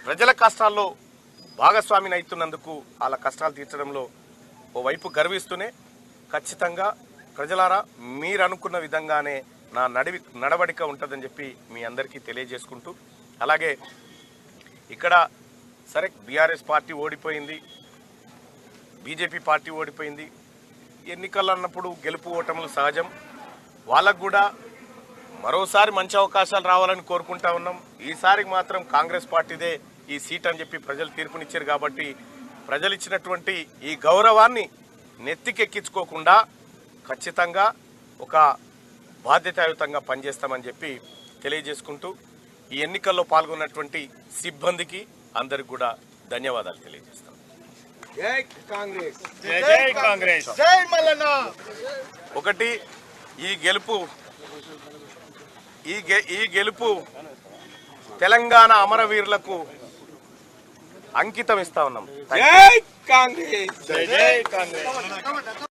ప్రజల కష్టాల్లో భాగస్వామిని అవుతున్నందుకు వాళ్ళ కష్టాలు తీర్చడంలో ఓవైపు గర్విస్తూనే ఖచ్చితంగా ప్రజలారా మీరు అనుకున్న విధంగానే నా నడవడిక ఉంటుందని చెప్పి మీ అందరికీ తెలియజేసుకుంటూ, అలాగే ఇక్కడ సరే బీఆర్ఎస్ పార్టీ ఓడిపోయింది, బీజేపీ పార్టీ ఓడిపోయింది, ఎన్నికలు అన్నప్పుడు గెలుపు ఓటములు సహజం. వాళ్ళకు కూడా మరోసారి మంచి అవకాశాలు రావాలని కోరుకుంటా ఉన్నాం. ఈసారికి మాత్రం కాంగ్రెస్ పార్టీదే ఈ సీట్ అని చెప్పి ప్రజలు తీర్పునిచ్చారు కాబట్టి ప్రజలు ఇచ్చినటువంటి ఈ గౌరవాన్ని నెత్తికెక్కించుకోకుండా ఖచ్చితంగా ఒక బాధ్యతాయుతంగా పనిచేస్తామని చెప్పి తెలియజేసుకుంటూ ఈ ఎన్నికల్లో పాల్గొన్నటువంటి సిబ్బందికి అందరికి కూడా ధన్యవాదాలు తెలియజేస్తాం. జై కాంగ్రెస్, జై కాంగ్రెస్, జై మల్లన్న. ఒకటి ఈ గెలుపు తెలంగాణ అమరవీరులకు అంకితం ఇస్తా ఉన్నాం. జై కాంగ్రెస్, జై కాంగ్రెస్.